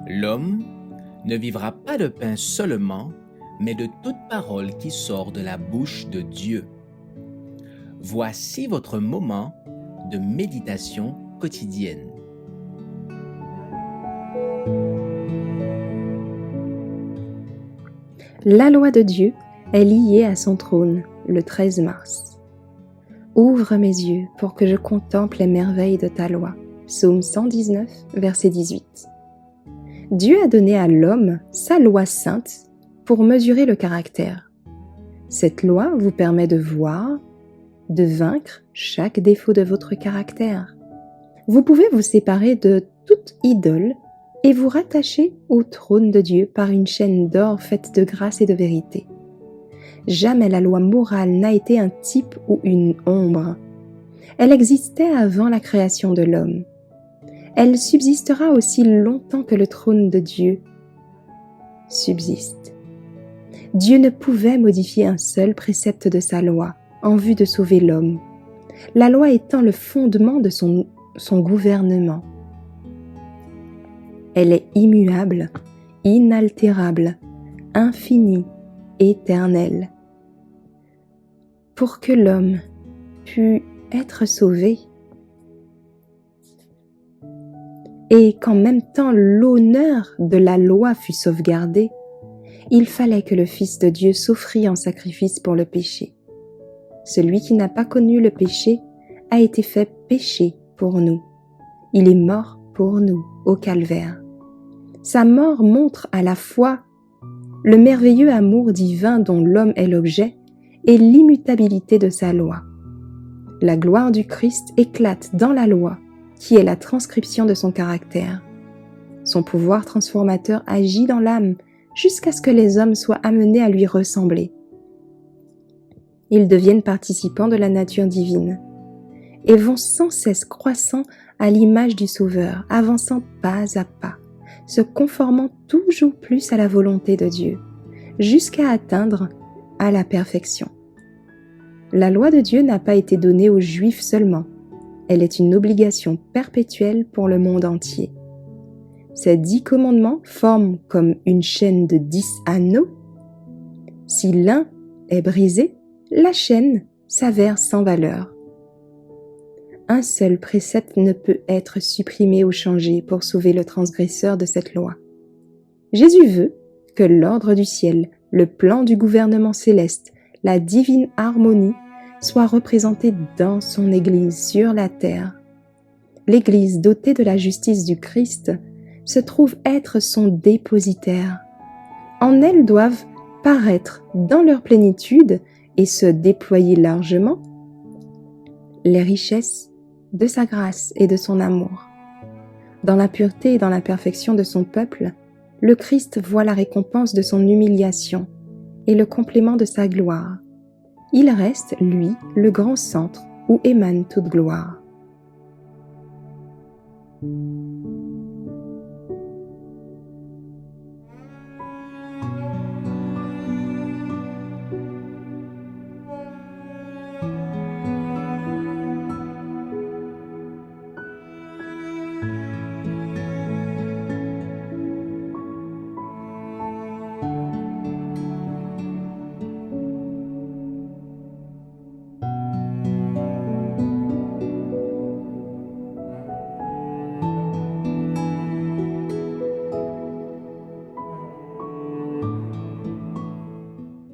L'homme ne vivra pas de pain seulement, mais de toute parole qui sort de la bouche de Dieu. Voici votre moment de méditation quotidienne. La loi de Dieu est liée à son trône le 13 mars. Ouvre mes yeux pour que je contemple les merveilles de ta loi. Psaume 119, verset 18. Dieu a donné à l'homme sa loi sainte pour mesurer le caractère. Cette loi vous permet de voir, de vaincre chaque défaut de votre caractère. Vous pouvez vous séparer de toute idole et vous rattacher au trône de Dieu par une chaîne d'or faite de grâce et de vérité. Jamais la loi morale n'a été un type ou une ombre. Elle existait avant la création de l'homme. Elle subsistera aussi longtemps que le trône de Dieu subsiste. Dieu ne pouvait modifier un seul précepte de sa loi en vue de sauver l'homme, la loi étant le fondement de son gouvernement. Elle est immuable, inaltérable, infinie, éternelle. Pour que l'homme pût être sauvé, et qu'en même temps l'honneur de la loi fût sauvegardé, il fallait que le Fils de Dieu s'offrît en sacrifice pour le péché. Celui qui n'a pas connu le péché a été fait péché pour nous. Il est mort pour nous au calvaire. Sa mort montre à la fois le merveilleux amour divin dont l'homme est l'objet et l'immutabilité de sa loi. La gloire du Christ éclate dans la loi, qui est la transcription de son caractère. Son pouvoir transformateur agit dans l'âme jusqu'à ce que les hommes soient amenés à lui ressembler. Ils deviennent participants de la nature divine et vont sans cesse croissant à l'image du Sauveur, avançant pas à pas, se conformant toujours plus à la volonté de Dieu, jusqu'à atteindre à la perfection. La loi de Dieu n'a pas été donnée aux Juifs seulement, elle est une obligation perpétuelle pour le monde entier. Ces 10 commandements forment comme une chaîne de 10 anneaux. Si l'un est brisé, la chaîne s'avère sans valeur. Un seul précepte ne peut être supprimé ou changé pour sauver le transgresseur de cette loi. Jésus veut que l'ordre du ciel, le plan du gouvernement céleste, la divine harmonie soit représenté dans son Église sur la terre. L'Église dotée de la justice du Christ se trouve être son dépositaire. En elle doivent paraître dans leur plénitude et se déployer largement les richesses de sa grâce et de son amour. Dans la pureté et dans la perfection de son peuple, le Christ voit la récompense de son humiliation et le complément de sa gloire. Il reste, lui, le grand centre où émane toute gloire.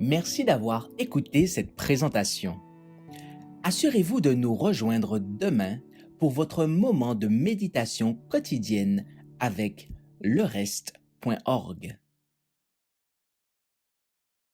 Merci d'avoir écouté cette présentation. Assurez-vous de nous rejoindre demain pour votre moment de méditation quotidienne avec lereste.org.